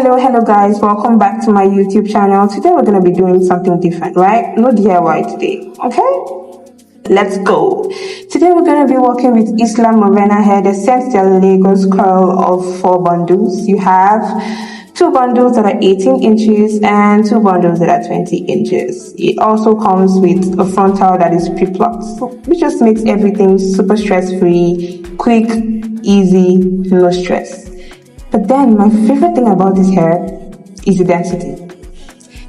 Hello guys, welcome back to my YouTube channel. Today we're going to be doing something different, right? No DIY today, okay? Let's go. Today we're going to be working with Islamorena hair. They sent their Lagos curl of 4 bundles. You have 2 bundles that are 18 inches and 2 bundles that are 20 inches. It also comes with a frontal that is pre-plucked, which just makes everything super stress-free, quick, easy, no stress. But then my favorite thing about this hair is the density.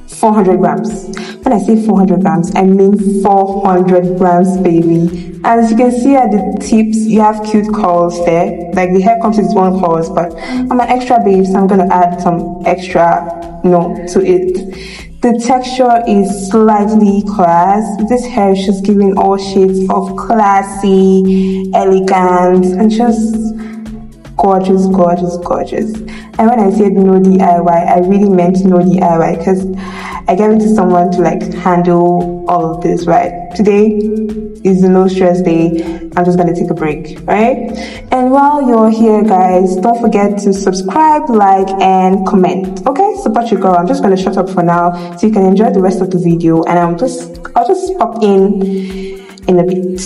400 grams. When I say 400 grams, I mean 400 grams, baby. As you can see at the tips, you have cute curls there. Like the hair comes with its own curls, but I'm an extra babe, so I'm going to add some extra, to it. The texture is slightly class. This hair is just giving all shades of classy, elegant, and just gorgeous. And when I said no DIY, I really meant no DIY, because I gave it to someone to handle all of this, right? Today is the no stress day. I'm just gonna take a break, right? And while you're here, guys, don't forget to subscribe, like, and comment. Okay, support your girl. I'm just gonna shut up for now so you can enjoy the rest of the video, and I'll just pop in a bit.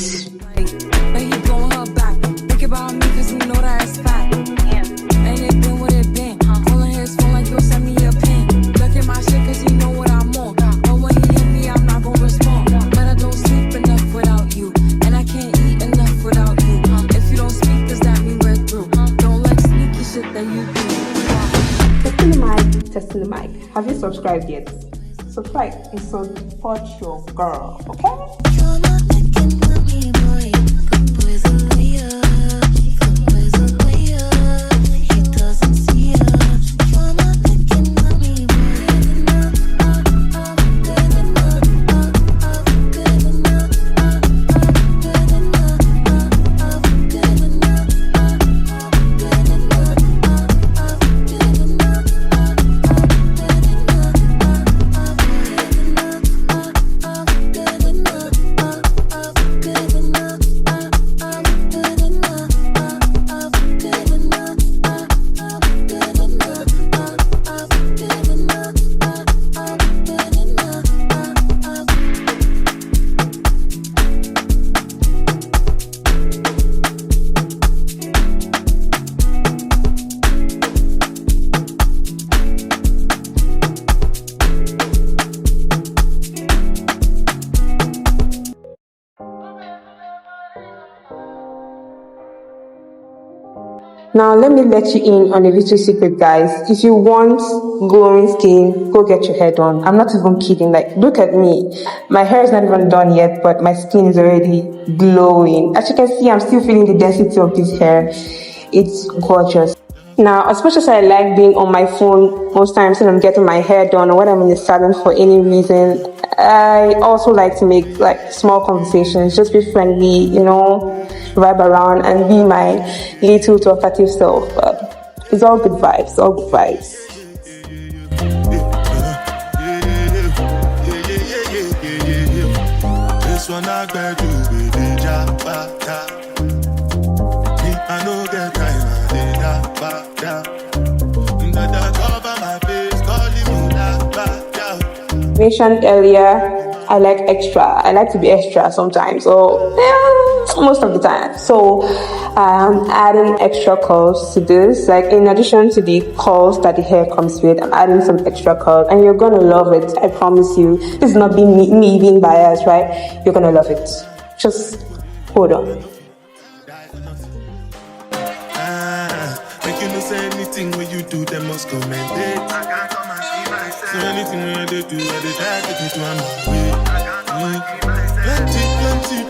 Testing the mic. Have you subscribed yet? Subscribe and support your girl, okay? You're not making money, boy. Good boys are way up. Good boys are way up. He doesn't see us. You're not making money, boy. Good enough, good enough, good enough, good enough, Now, let me let you in on a little secret, guys. If you want glowing skin, go get your hair done. I'm not even kidding. Look at me. My hair is not even done yet, but my skin is already glowing. As you can see, I'm still feeling the density of this hair. It's gorgeous. Now, as much as I like being on my phone most times when I'm getting my hair done or when I'm in the salon for any reason, I also like to make small conversations, just be friendly, vibe around and be my little talkative self. It's all good vibes, all good vibes. This one I got you with the job, I know get time, mentioned earlier, I like extra. I like to be extra sometimes, or most of the time. So I'm adding extra curls to this. In addition to the curls that the hair comes with, I'm adding some extra curls, and you're gonna love it. I promise you. This is not me being biased, right? You're gonna love it. Just hold on. Say anything when you do, they must comment it. I can't come and see myself. So anything when they do, they try to get to my way.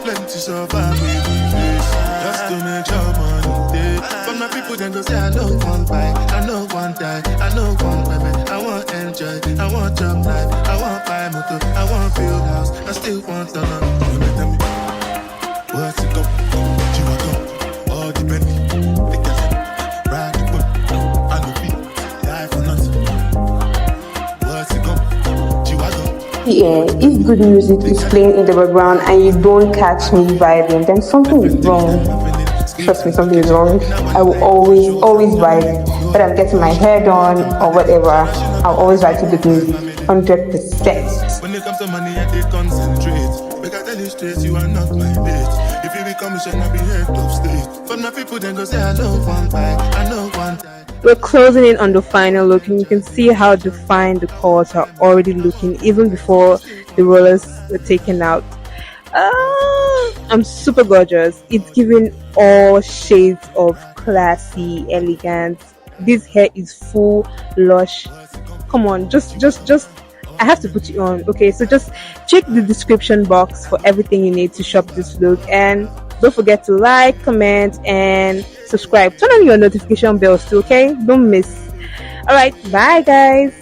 Plenty so far with me face. Just to make your money day. But my people then go say, I know one buy, I know one die, I know one women. I want enjoy, I want job life, I want buy motor, I want build house, I still want to know. You know tell me, what's it go? You want go? All the Bentley. Yeah, if good music is playing in the background and you don't catch me vibing, then something is wrong. Trust me, something is wrong. I will always vibe. when I'm getting my hair done or whatever, I'll always like to do music 100%. When it comes to money, I did concentrate. Make I tell you straight, you are not my bitch. If you become a shit, I be head of state. But my people then go say, I know one buy, I know one die. We're closing in on the final look, and you can see how defined the curls are already looking even before the rollers were taken out. I'm super gorgeous. It's giving all shades of classy elegance. This hair is full lush. Come on, just I have to put you on. Okay, so just check the description box for everything you need to shop this look, and don't forget to like, comment, and subscribe. Turn on your notification bells too, okay? Don't miss. All right, bye guys.